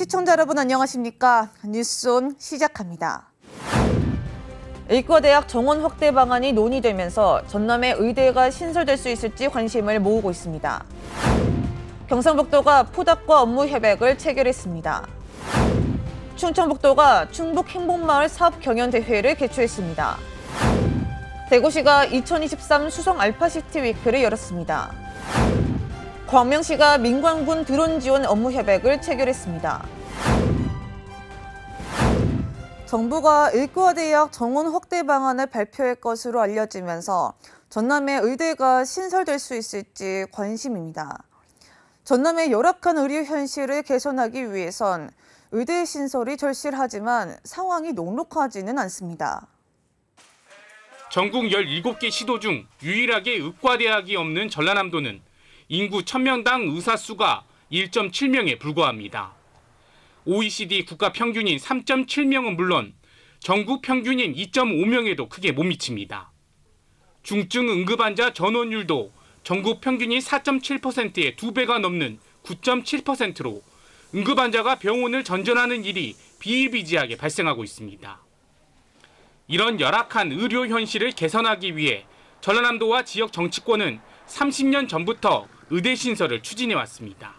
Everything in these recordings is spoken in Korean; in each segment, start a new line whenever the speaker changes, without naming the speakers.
시청자 여러분 안녕하십니까? 뉴스온 시작합니다. 의과대학 정원 확대 방안이 논의되면서 전남에 의대가 신설될 수 있을지 관심을 모으고 있습니다. 경상북도가 포닥과 업무 협약을 체결했습니다. 충청북도가 충북 행복마을 사업경연대회를 개최했습니다. 대구시가 2023 수성 알파시티 위크를 열었습니다. 광명시가 민관군 드론 지원 업무 협약을 체결했습니다. 정부가 의과대학 정원 확대 방안을 발표할 것으로 알려지면서 전남에 의대가 신설될 수 있을지 관심입니다. 전남의 열악한 의료 현실을 개선하기 위해선 의대 신설이 절실하지만 상황이 녹록하지는 않습니다.
전국 17개 시도 중 유일하게 의과대학이 없는 전라남도는 인구 1000명당 의사 수가 1.7명에 불과합니다. OECD 국가 평균인 3.7명은 물론 전국 평균인 2.5명에도 크게 못 미칩니다. 중증 응급환자 전원율도 전국 평균인 4.7%의 2배가 넘는 9.7%로 응급환자가 병원을 전전하는 일이 비일비재하게 발생하고 있습니다. 이런 열악한 의료 현실을 개선하기 위해 전라남도와 지역 정치권은 30년 전부터 의대 신설을 추진해왔습니다.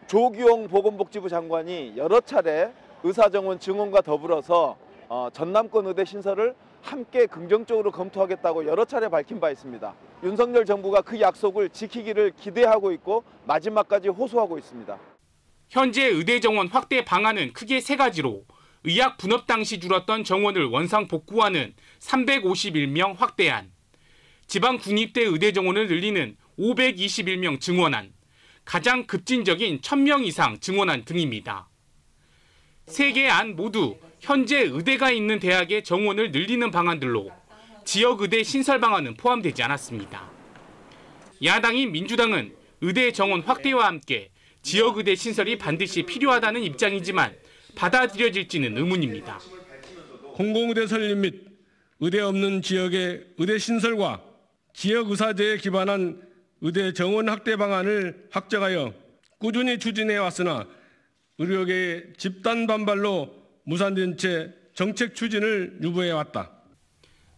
조규용 보건복지부 장관이 여러 차례 의사정원 증원과 더불어서 전남권 의대 신설을 함께 긍정적으로 검토하겠다고 여러 차례 밝힌 바 있습니다. 윤석열 정부가 그 약속을 지키기를 기대하고 있고 마지막까지 호소하고 있습니다.
현재 의대 정원 확대 방안은 크게 세 가지로 의학 분업 당시 줄었던 정원을 원상 복구하는 351명 확대안, 지방 국립대 의대 정원을 늘리는 521명 증원안, 가장 급진적인 1000명 이상 증원안 등입니다. 세 개 안 모두 현재 의대가 있는 대학의 정원을 늘리는 방안들로 지역 의대 신설 방안은 포함되지 않았습니다. 야당인 민주당은 의대 정원 확대와 함께 지역 의대 신설이 반드시 필요하다는 입장이지만 받아들여질지는 의문입니다.
공공의대 설립 및 의대 없는 지역의 의대 신설과 지역 의사제에 기반한 의대 정원 확대 방안을 확정하여 꾸준히 추진해 왔으나 의료계의 집단 반발로 무산된 채 정책 추진을 유보해 왔다.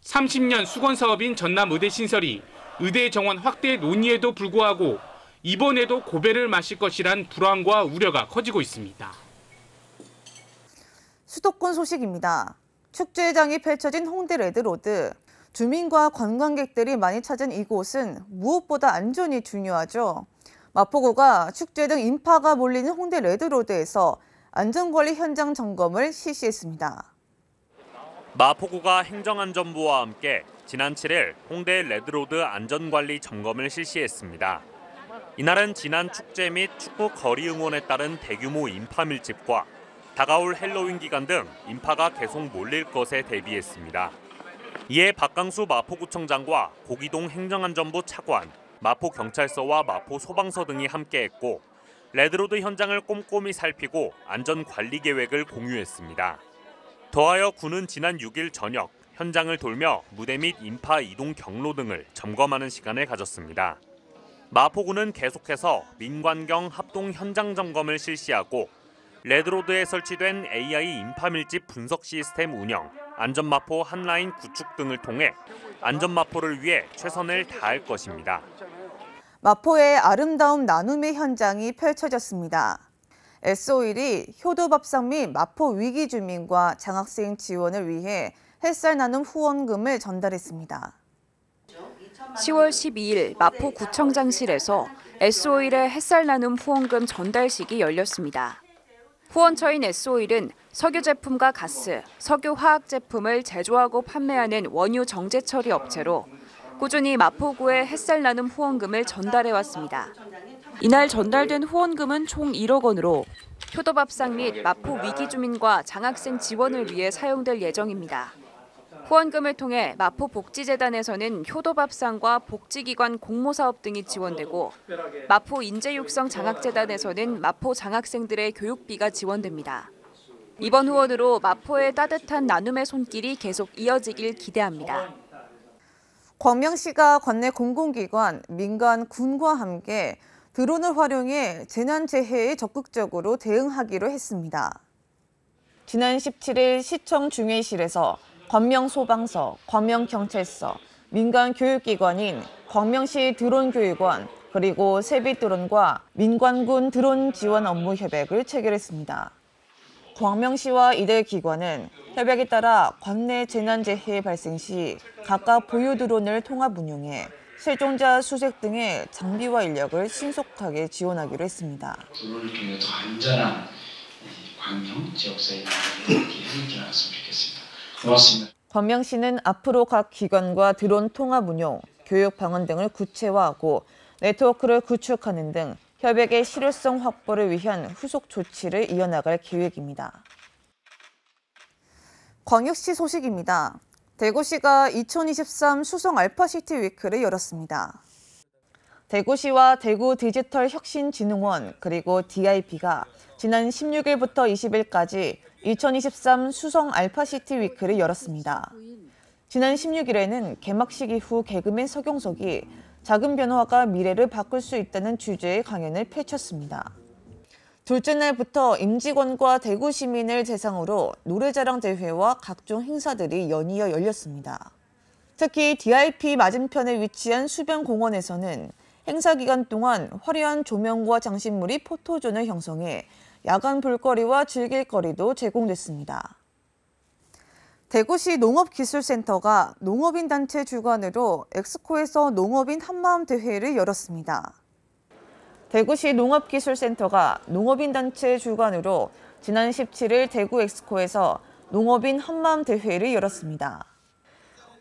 30년 수건 사업인 전남 의대 신설이 의대 정원 확대 논의에도 불구하고 이번에도 고배를 마실 것이란 불안과 우려가 커지고 있습니다.
수도권 소식입니다. 축제장이 펼쳐진 홍대 레드로드. 주민과 관광객들이 많이 찾은 이곳은 무엇보다 안전이 중요하죠. 마포구가 축제 등 인파가 몰리는 홍대 레드로드에서 안전관리 현장 점검을 실시했습니다.
마포구가 행정안전부와 함께 지난 7일 홍대 레드로드 안전관리 점검을 실시했습니다. 이날은 지난 축제 및 축구 거리 응원에 따른 대규모 인파 밀집과 다가올 헬로윈 기간 등 인파가 계속 몰릴 것에 대비했습니다. 이에 박강수 마포구청장과 고기동 행정안전부 차관, 마포경찰서와 마포소방서 등이 함께했고 레드로드 현장을 꼼꼼히 살피고 안전관리 계획을 공유했습니다. 더하여 구는 지난 6일 저녁 현장을 돌며 무대 및 인파 이동 경로 등을 점검하는 시간을 가졌습니다. 마포구는 계속해서 민관경 합동 현장 점검을 실시하고 레드로드에 설치된 AI 인파 밀집 분석 시스템 운영, 안전마포 한라인 구축 등을 통해 안전마포를 위해 최선을 다할 것입니다.
마포의 아름다운 나눔의 현장이 펼쳐졌습니다. S-오일이 효도밥상 및 마포 위기 주민과 장학생 지원을 위해 햇살 나눔 후원금을 전달했습니다.
10월 12일 마포구청장실에서 S-오일의 햇살 나눔 후원금 전달식이 열렸습니다. 후원처인 S-오일은 석유 제품과 가스, 석유 화학 제품을 제조하고 판매하는 원유 정제 처리 업체로 꾸준히 마포구에 햇살 나눔 후원금을 전달해왔습니다. 이날 전달된 후원금은 총 1억 원으로 효도밥상 및 마포 위기 주민과 장학생 지원을 위해 사용될 예정입니다. 후원금을 통해 마포복지재단에서는 효도밥상과 복지기관 공모사업 등이 지원되고 마포인재육성 장학재단에서는 마포 장학생들의 교육비가 지원됩니다. 이번 후원으로 마포의 따뜻한 나눔의 손길이 계속 이어지길 기대합니다.
광명시가 관내 공공기관, 민간, 군과 함께 드론을 활용해 재난재해에 적극적으로 대응하기로 했습니다. 지난 17일 시청 중회실에서 광명소방서, 광명경찰서, 민간교육기관인 광명시 드론교육원, 그리고 세빛드론과 민관군 드론 지원 업무 협약을 체결했습니다. 광명시와 이들 기관은 협약에 따라 관내 재난재해 발생 시 각각 보유 드론을 통합 운용해 실종자 수색 등의 장비와 인력을 신속하게 지원하기로 했습니다.
드론을 통해 더 안전한 광명 지역사회 이렇게 해결해 나갔으면 좋겠습니다. 고맙습니다.
광명시는 앞으로 각 기관과 드론 통합 운용, 교육 방안 등을 구체화하고 네트워크를 구축하는 등 협약의 실효성 확보를 위한 후속 조치를 이어나갈 계획입니다. 광역시 소식입니다. 대구시가 2023 수성 알파시티 위크를 열었습니다. 대구시와 대구 디지털혁신진흥원 그리고 DIP가 지난 16일부터 20일까지 2023 수성 알파시티 위크를 열었습니다. 지난 16일에는 개막식 이후 개그맨 서경석이 작은 변화가 미래를 바꿀 수 있다는 주제의 강연을 펼쳤습니다. 둘째 날부터 임직원과 대구 시민을 대상으로 노래자랑 대회와 각종 행사들이 연이어 열렸습니다. 특히 DIP 맞은편에 위치한 수변공원에서는 행사 기간 동안 화려한 조명과 장식물이 포토존을 형성해 야간 볼거리와 즐길 거리도 제공됐습니다. 대구시 농업기술센터가 농업인 단체 주관으로 엑스코에서 농업인 한마음 대회를 열었습니다. 대구시 농업기술센터가 농업인 단체 주관으로 지난 17일 대구 엑스코에서 농업인 한마음 대회를 열었습니다.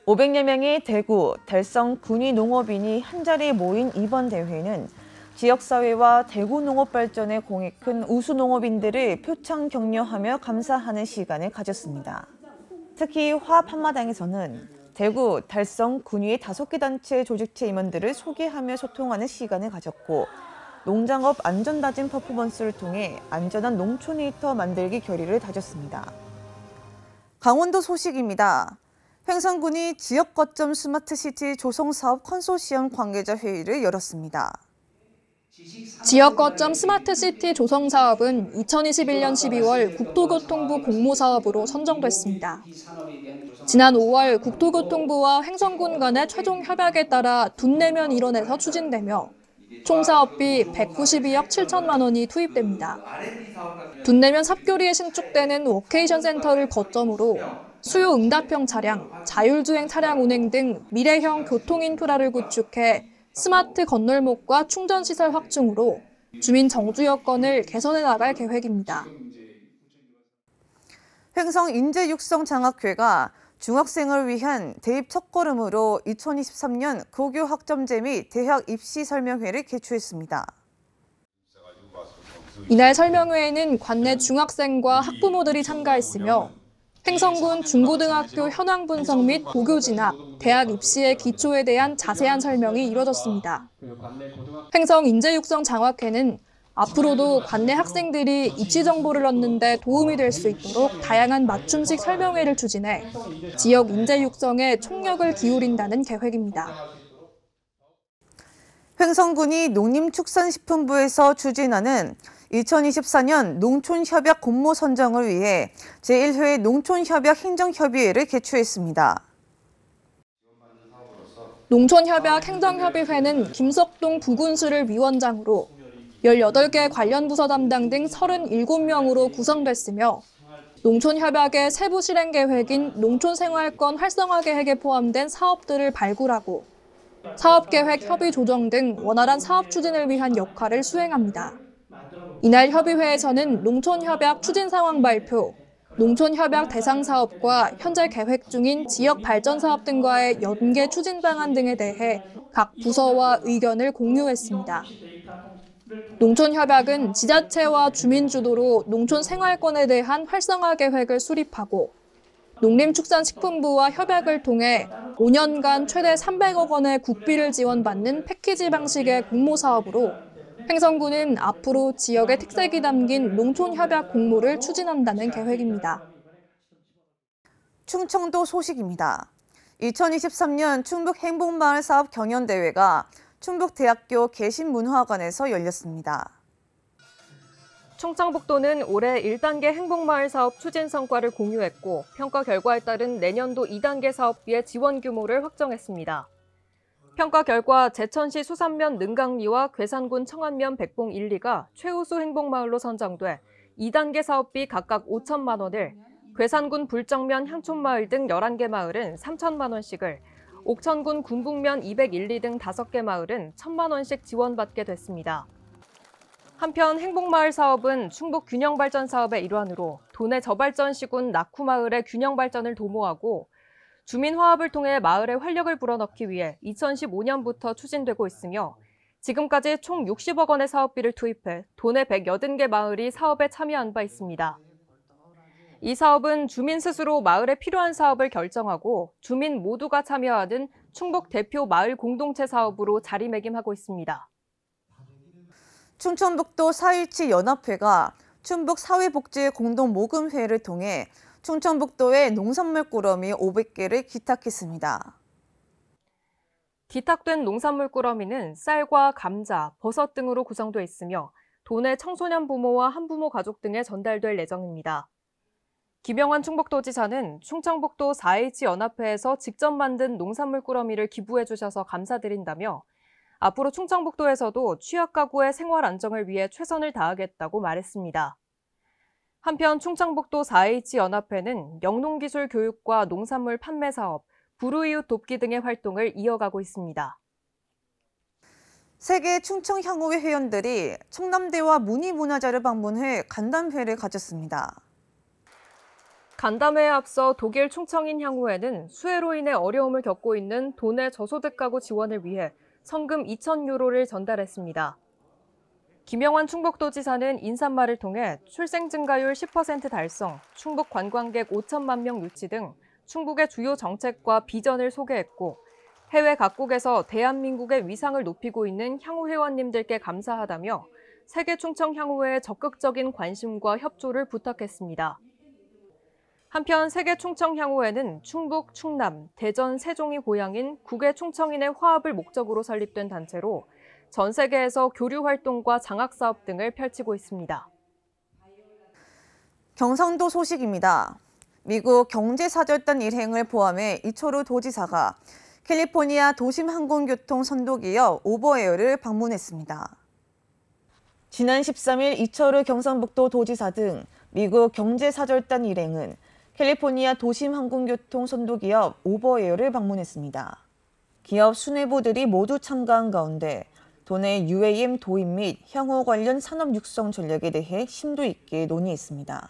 500여 명의 대구, 달성 군위 농업인이 한자리에 모인 이번 대회는 지역사회와 대구 농업 발전에 공이 큰 우수 농업인들을 표창 격려하며 감사하는 시간을 가졌습니다. 특히 화합 한마당에서는 대구, 달성, 군위의 5개 단체 조직체 임원들을 소개하며 소통하는 시간을 가졌고 농장업 안전다짐 퍼포먼스를 통해 안전한 농촌 일터 만들기 결의를 다졌습니다. 강원도 소식입니다. 횡성군이 지역 거점 스마트시티 조성사업 컨소시엄 관계자 회의를 열었습니다.
지역 거점 스마트시티 조성 사업은 2021년 12월 국토교통부 공모사업으로 선정됐습니다. 지난 5월 국토교통부와 횡성군 간의 최종 협약에 따라 돈 내면 일원에서 추진되며 총 사업비 192억 7천만 원이 투입됩니다. 돈 내면 삽교리에 신축되는 워케이션 센터를 거점으로 수요 응답형 차량, 자율주행 차량 운행 등 미래형 교통 인프라를 구축해 스마트 건널목과 충전시설 확충으로 주민 정주 여건을 개선해 나갈 계획입니다.
횡성 인재육성장학회가 중학생을 위한 대입 첫걸음으로 2023년 고교 학점제 및 대학 입시 설명회를 개최했습니다.
이날 설명회에는 관내 중학생과 학부모들이 참가했으며 횡성군 중고등학교 현황 분석 및 고교 진학, 대학 입시의 기초에 대한 자세한 설명이 이뤄졌습니다. 횡성 인재육성 장학회는 앞으로도 관내 학생들이 입시 정보를 얻는 데 도움이 될 수 있도록 다양한 맞춤식 설명회를 추진해 지역 인재 육성에 총력을 기울인다는 계획입니다.
횡성군이 농림축산식품부에서 추진하는 2024년 농촌협약 공모 선정을 위해 제1회 농촌협약 행정협의회를 개최했습니다.
농촌협약 행정협의회는 김석동 부군수를 위원장으로 18개 관련 부서 담당 등 37명으로 구성됐으며 농촌협약의 세부 실행 계획인 농촌생활권 활성화 계획에 포함된 사업들을 발굴하고 사업계획 협의 조정 등 원활한 사업 추진을 위한 역할을 수행합니다. 이날 협의회에서는 농촌협약 추진 상황 발표, 농촌협약 대상 사업과 현재 계획 중인 지역 발전 사업 등과의 연계 추진 방안 등에 대해 각 부서와 의견을 공유했습니다. 농촌협약은 지자체와 주민 주도로 농촌 생활권에 대한 활성화 계획을 수립하고 농림축산식품부와 협약을 통해 5년간 최대 300억 원의 국비를 지원받는 패키지 방식의 공모사업으로 횡성군은 앞으로 지역의 특색이 담긴 농촌협약 공모를 추진한다는 계획입니다.
충청도 소식입니다. 2023년 충북 행복마을 사업 경연대회가 충북대학교 개신문화관에서 열렸습니다.
충청북도는 올해 1단계 행복마을 사업 추진 성과를 공유했고 평가 결과에 따른 내년도 2단계 사업비의 지원 규모를 확정했습니다. 평가 결과 제천시 수산면 능강리와 괴산군 청안면 백봉 1, 2가 최우수 행복마을로 선정돼 2단계 사업비 각각 5천만 원을, 괴산군 불정면 향촌마을 등 11개 마을은 3천만 원씩을, 옥천군 군북면 201리 등 5개 마을은 1,000만 원씩 지원받게 됐습니다. 한편 행복마을 사업은 충북 균형발전 사업의 일환으로 도내 저발전 시군 낙후마을의 균형발전을 도모하고 주민 화합을 통해 마을에 활력을 불어넣기 위해 2015년부터 추진되고 있으며 지금까지 총 60억 원의 사업비를 투입해 도내 180개 마을이 사업에 참여한 바 있습니다. 이 사업은 주민 스스로 마을에 필요한 사업을 결정하고 주민 모두가 참여하는 충북 대표 마을 공동체 사업으로 자리매김하고 있습니다.
충청북도 4.17 연합회가 충북 사회복지공동모금회를 통해 충청북도에 농산물 꾸러미 500개를 기탁했습니다.
기탁된 농산물 꾸러미는 쌀과 감자, 버섯 등으로 구성돼 있으며 도내 청소년 부모와 한부모 가족 등에 전달될 예정입니다. 김영환 충북도지사는 충청북도 4.17 연합회에서 직접 만든 농산물 꾸러미를 기부해 주셔서 감사드린다며 앞으로 충청북도에서도 취약 가구의 생활 안정을 위해 최선을 다하겠다고 말했습니다. 한편 충청북도 4.17 연합회는 영농기술 교육과 농산물 판매 사업, 불우이웃 돕기 등의 활동을 이어가고 있습니다.
세계 충청향후회 회원들이 청남대와 문희문화재를 방문해 간담회를 가졌습니다.
간담회에 앞서 독일 충청인 향후회는 수해로 인해 어려움을 겪고 있는 도내 저소득 가구 지원을 위해 성금 2,000유로를 전달했습니다. 김영환 충북도지사는 인사말을 통해 출생 증가율 10% 달성, 충북 관광객 5천만 명 유치 등 충북의 주요 정책과 비전을 소개했고 해외 각국에서 대한민국의 위상을 높이고 있는 향후 회원님들께 감사하다며 세계 충청 향후회에 적극적인 관심과 협조를 부탁했습니다. 한편 세계 충청 향후회는 충북, 충남, 대전, 세종이 고향인 국외 충청인의 화합을 목적으로 설립된 단체로 전 세계에서 교류 활동과 장학 사업 등을 펼치고 있습니다.
경상도 소식입니다. 미국 경제사절단 일행을 포함해 이철우 도지사가 캘리포니아 도심 항공교통 선도기업 오버에어를 방문했습니다. 지난 13일 이철우 경상북도 도지사 등 미국 경제사절단 일행은 캘리포니아 도심 항공교통 선도기업 오버에어를 방문했습니다. 기업 수뇌부들이 모두 참가한 가운데 도내 UAM 도입 및 향후 관련 산업 육성 전략에 대해 심도 있게 논의했습니다.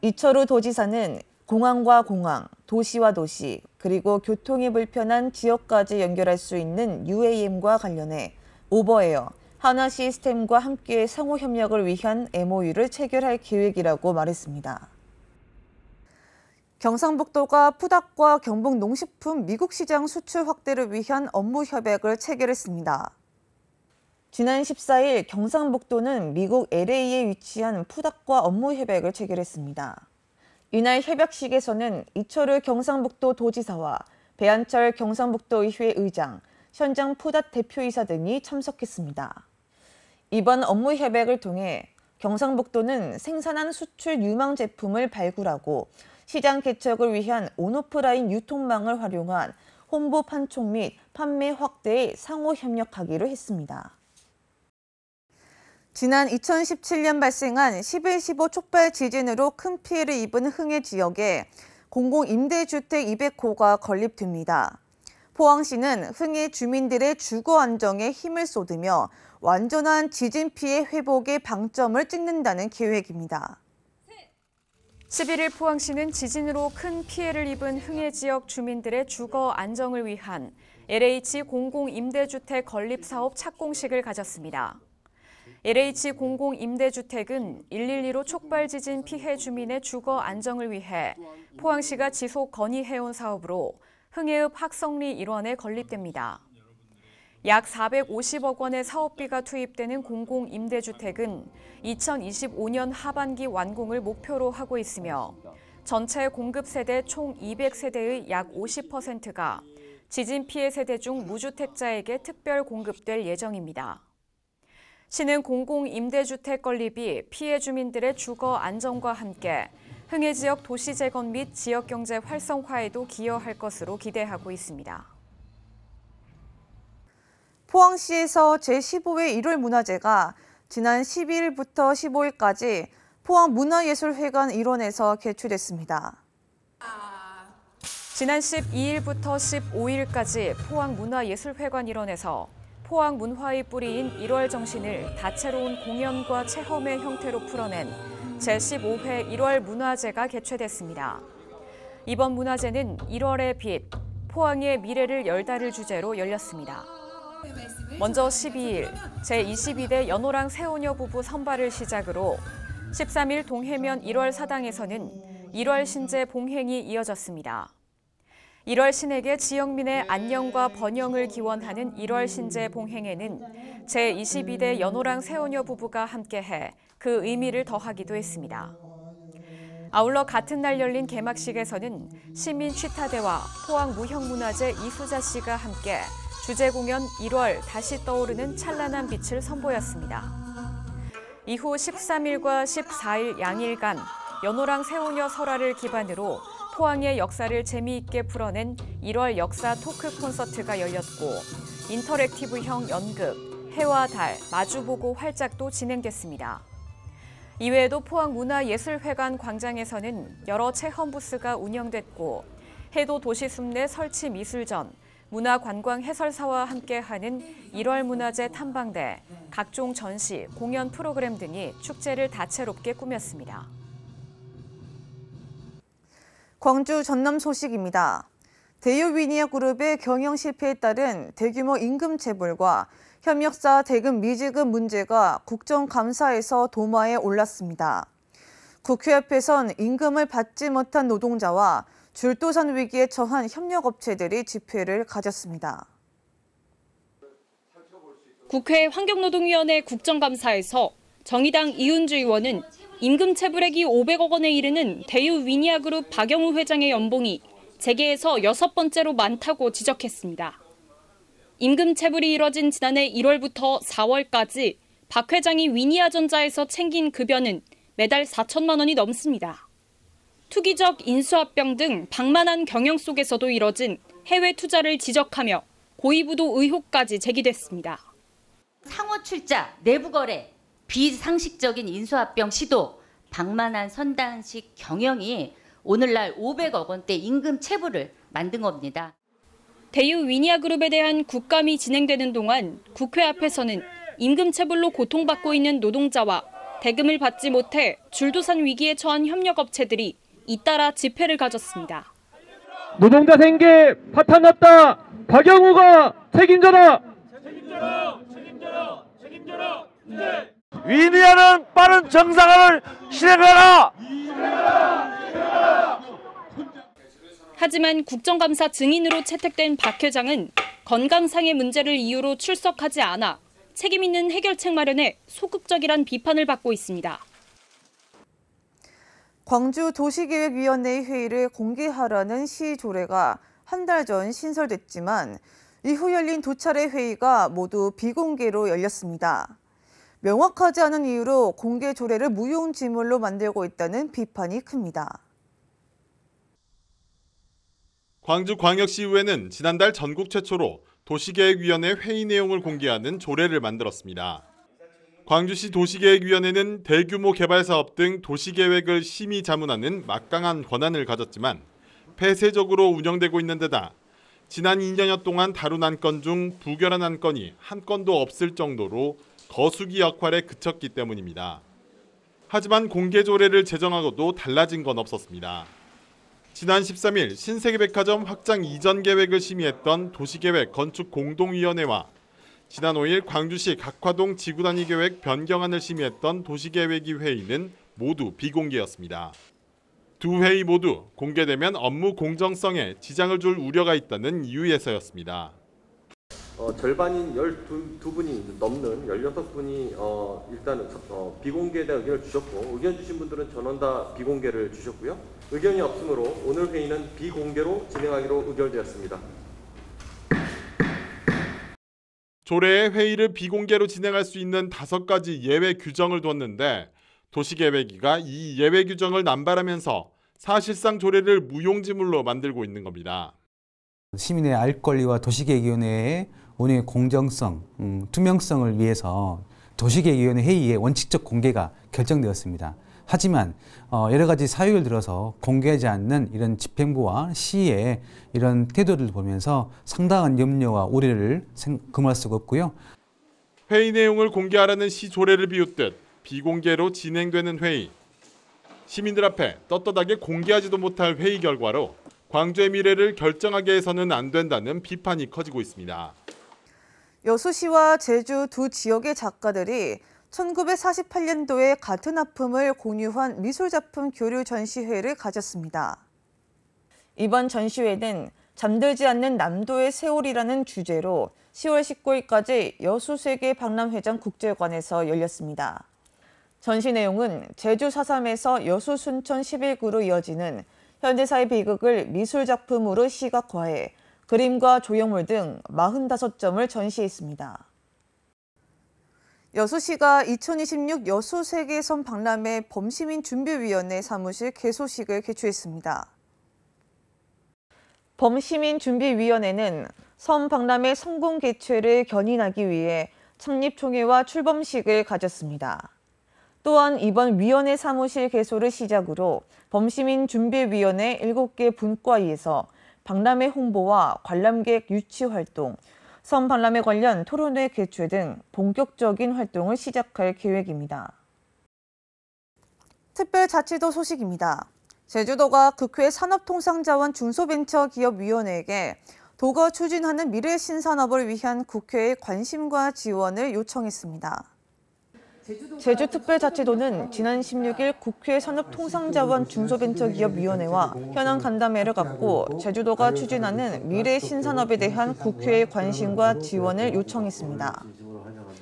이철우 도지사는 공항과 공항, 도시와 도시, 그리고 교통이 불편한 지역까지 연결할 수 있는 UAM과 관련해 오버에어, 한화 시스템과 함께 상호 협력을 위한 MOU를 체결할 계획이라고 말했습니다. 경상북도가 푸닭과 경북 농식품 미국 시장 수출 확대를 위한 업무 협약을 체결했습니다. 지난 14일 경상북도는 미국 LA에 위치한 푸닭과 업무 협약을 체결했습니다. 이날 협약식에서는 이철우 경상북도 도지사와 배한철 경상북도의회 의장, 현장 푸닭 대표이사 등이 참석했습니다. 이번 업무 협약을 통해 경상북도는 생산한 수출 유망 제품을 발굴하고 시장 개척을 위한 온오프라인 유통망을 활용한 홍보 판촉 및 판매 확대에 상호 협력하기로 했습니다. 지난 2017년 발생한 11.15 촉발 지진으로 큰 피해를 입은 흥해 지역에 공공임대주택 200호가 건립됩니다. 포항시는 흥해 주민들의 주거 안정에 힘을 쏟으며 완전한 지진 피해 회복에 방점을 찍는다는 계획입니다.
11일 포항시는 지진으로 큰 피해를 입은 흥해 지역 주민들의 주거 안정을 위한 LH 공공임대주택 건립 사업 착공식을 가졌습니다. LH 공공임대주택은 112로 촉발 지진 피해 주민의 주거 안정을 위해 포항시가 지속 건의해온 사업으로 흥해읍 학성리 일원에 건립됩니다. 약 450억 원의 사업비가 투입되는 공공임대주택은 2025년 하반기 완공을 목표로 하고 있으며 전체 공급 세대 총 200세대의 약 50%가
지진 피해 세대 중 무주택자에게 특별 공급될 예정입니다. 시는 공공임대주택 건립이 피해 주민들의 주거 안정과 함께 흥해 지역 도시 재건 및 지역 경제 활성화에도 기여할 것으로 기대하고 있습니다.
포항시에서 제15회 1월 문화제가 지난 12일부터 15일까지 포항문화예술회관 일원에서 개최됐습니다.
지난 12일부터 15일까지 포항문화예술회관 일원에서 포항 문화의 뿌리인 1월 정신을 다채로운 공연과 체험의 형태로 풀어낸 제15회 1월 문화제가 개최됐습니다. 이번 문화제는 1월의 빛, 포항의 미래를 열다를 주제로 열렸습니다. 먼저 12일 제22대 연호랑 새오녀 부부 선발을 시작으로 13일 동해면 1월 사당에서는 1월 신제 봉행이 이어졌습니다. 1월 신에게 지역민의 안녕과 번영을 기원하는 1월 신제 봉행에는 제22대 연호랑 새오녀 부부가 함께해 그 의미를 더하기도 했습니다. 아울러 같은 날 열린 개막식에서는 시민 취타대와 포항무형문화재 이수자 씨가 함께 주제 공연 1월 다시 떠오르는 찬란한 빛을 선보였습니다. 이후 13일과 14일 양일간 연호랑 새오녀 설화를 기반으로 포항의 역사를 재미있게 풀어낸 1월 역사 토크 콘서트가 열렸고 인터랙티브형 연극, 해와 달, 마주보고 활짝도 진행됐습니다. 이외에도 포항문화예술회관 광장에서는 여러 체험 부스가 운영됐고 해도 도시숲 내 설치 미술전, 문화관광 해설사와 함께하는 1월 문화제 탐방대, 각종 전시, 공연 프로그램 등이 축제를 다채롭게 꾸몄습니다.
광주 전남 소식입니다. 대유위니아그룹의 경영 실패에 따른 대규모 임금 체불과 협력사 대금 미지급 문제가 국정감사에서 도마에 올랐습니다. 국회 앞에선 임금을 받지 못한 노동자와 줄도산 위기에 처한 협력업체들이 집회를 가졌습니다.
국회 환경노동위원회 국정감사에서 정의당 이은주 의원은 임금 체불액이 500억 원에 이르는 대유위니아그룹 박영우 회장의 연봉이 재계에서 6번째로 많다고 지적했습니다. 임금 체불이 이뤄진 지난해 1월부터 4월까지 박 회장이 위니아전자에서 챙긴 급여는 매달 4천만 원이 넘습니다. 투기적 인수합병 등 방만한 경영 속에서도 이뤄진 해외 투자를 지적하며 고의부도 의혹까지 제기됐습니다.
상호 출자, 내부 거래, 비상식적인 인수합병 시도, 방만한 선단식 경영이 오늘날 500억 원대 임금 체불을 만든 겁니다.
대유위니아그룹에 대한 국감이 진행되는 동안 국회 앞에서는 임금 체불로 고통받고 있는 노동자와 대금을 받지 못해 줄도산 위기에 처한 협력업체들이 잇따라 집회를 가졌습니다.
노동자 생계 파탄났다. 박영우가 책임져라. 책임져라.
위니아는 빠른 정상화를 실행하라.
하지만 국정감사 증인으로 채택된 박 회장은 건강상의 문제를 이유로 출석하지 않아 책임 있는 해결책 마련에 소극적이란 비판을 받고 있습니다.
광주 도시계획위원회의 회의를 공개하라는 시 조례가 한 달 전 신설됐지만 이후 열린 두 차례 회의가 모두 비공개로 열렸습니다. 명확하지 않은 이유로 공개 조례를 무용지물로 만들고 있다는 비판이 큽니다.
광주광역시의회는 지난달 전국 최초로 도시계획위원회 회의 내용을 공개하는 조례를 만들었습니다. 광주시 도시계획위원회는 대규모 개발사업 등 도시계획을 심의 자문하는 막강한 권한을 가졌지만 폐쇄적으로 운영되고 있는 데다 지난 2년여 동안 다룬 안건 중 부결한 안건이 한 건도 없을 정도로 거수기 역할에 그쳤기 때문입니다. 하지만 공개 조례를 제정하고도 달라진 건 없었습니다. 지난 13일 신세계백화점 확장 이전 계획을 심의했던 도시계획 건축공동위원회와 지난 5일 광주시 각화동 지구단위 계획 변경안을 심의했던 도시계획위 회의는 모두 비공개였습니다. 두 회의 모두 공개되면 업무 공정성에 지장을 줄 우려가 있다는 이유에서였습니다.
절반인 12분이 넘는 16분이 일단 비공개에 대한 의견을 주셨고 의견 주신 분들은 전원 다 비공개를 주셨고요. 의견이 없으므로 오늘 회의는 비공개로 진행하기로 의결되었습니다.
조례에 회의를 비공개로 진행할 수 있는 5가지 예외 규정을 뒀는데 도시계획위가 이 예외 규정을 남발하면서 사실상 조례를 무용지물로 만들고 있는 겁니다.
시민의 알 권리와 도시계획위원회의 운영의 공정성, 투명성을 위해서 도시계획위원회 회의의 원칙적 공개가 결정되었습니다. 하지만 여러 가지 사유를 들어서 공개하지 않는 이런 집행부와 시의 이런 태도를 보면서 상당한 염려와 우려를 금할 수가 없고요.
회의 내용을 공개하라는 시 조례를 비웃듯 비공개로 진행되는 회의. 시민들 앞에 떳떳하게 공개하지도 못할 회의 결과로 광주의 미래를 결정하게 해서는 안 된다는 비판이 커지고 있습니다.
여수시와 제주 두 지역의 작가들이 1948년도에 같은 아픔을 공유한 미술작품 교류 전시회를 가졌습니다. 이번 전시회는 잠들지 않는 남도의 세월이라는 주제로 10월 19일까지 여수세계 박람회장 국제관에서 열렸습니다. 전시 내용은 제주 4.3에서 여수 순천 11구로 이어지는 현대사의 비극을 미술작품으로 시각화해 그림과 조형물 등 45점을 전시했습니다. 여수시가 2026 여수세계섬 박람회 범시민준비위원회 사무실 개소식을 개최했습니다. 범시민준비위원회는 섬 박람회 성공 개최를 견인하기 위해 창립총회와 출범식을 가졌습니다. 또한 이번 위원회 사무실 개소를 시작으로 범시민준비위원회 7개 분과위에서 박람회 홍보와 관람객 유치 활동, 섬 박람회 관련 토론회 개최 등 본격적인 활동을 시작할 계획입니다. 특별자치도 소식입니다. 제주도가 국회 산업통상자원 중소벤처기업위원회에게 도가 추진하는 미래 신산업을 위한 국회의 관심과 지원을 요청했습니다. 제주특별자치도는 지난 16일 국회 산업통상자원 중소벤처기업위원회와 현안 간담회를 갖고 제주도가 추진하는 미래 신산업에 대한 국회의 관심과 지원을 요청했습니다.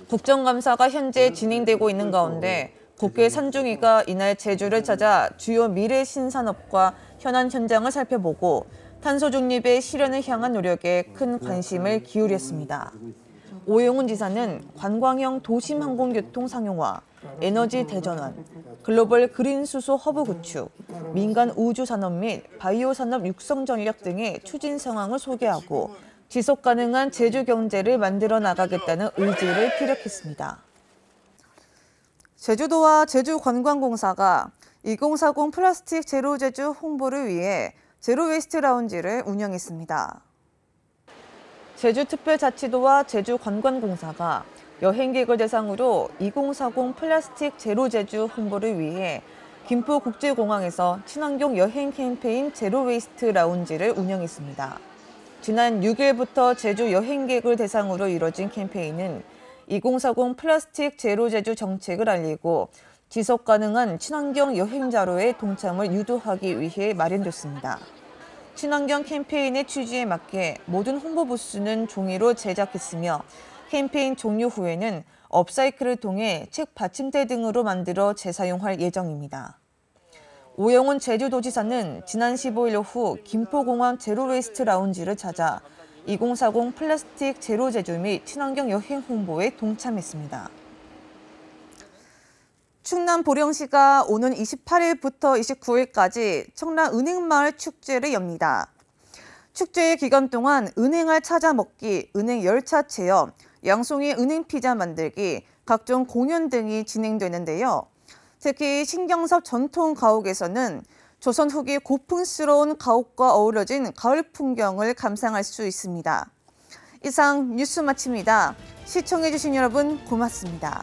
국정감사가 현재 진행되고 있는 가운데 국회 산중위가 이날 제주를 찾아 주요 미래 신산업과 현안 현장을 살펴보고 탄소 중립의 실현을 향한 노력에 큰 관심을 기울였습니다. 오영훈 지사는 관광형 도심 항공교통 상용화, 에너지 대전환, 글로벌 그린 수소 허브 구축, 민간 우주 산업 및 바이오 산업 육성 전략 등의 추진 상황을 소개하고 지속 가능한 제주 경제를 만들어 나가겠다는 의지를 피력했습니다. 제주도와 제주관광공사가 2040 플라스틱 제로 제주 홍보를 위해 제로웨이스트 라운지를 운영했습니다. 제주특별자치도와 제주관광공사가 여행객을 대상으로 2040 플라스틱 제로 제주 홍보를 위해 김포국제공항에서 친환경 여행 캠페인 제로웨이스트 라운지를 운영했습니다. 지난 6일부터 제주 여행객을 대상으로 이뤄진 캠페인은 2040 플라스틱 제로 제주 정책을 알리고 지속 가능한 친환경 여행자로의 동참을 유도하기 위해 마련됐습니다. 친환경 캠페인의 취지에 맞게 모든 홍보 부스는 종이로 제작했으며 캠페인 종료 후에는 업사이클을 통해 책 받침대 등으로 만들어 재사용할 예정입니다. 오영훈 제주도지사는 지난 15일 오후 김포공항 제로웨이스트 라운지를 찾아 2040 플라스틱 제로 제주 및 친환경 여행 홍보에 동참했습니다. 충남 보령시가 오는 28일부터 29일까지 청라 은행마을 축제를 엽니다. 축제의 기간 동안 은행알 찾아 먹기, 은행 열차 체험, 양송이 은행 피자 만들기, 각종 공연 등이 진행되는데요. 특히 신경섭 전통 가옥에서는 조선 후기 고풍스러운 가옥과 어우러진 가을 풍경을 감상할 수 있습니다. 이상 뉴스 마칩니다. 시청해주신 여러분 고맙습니다.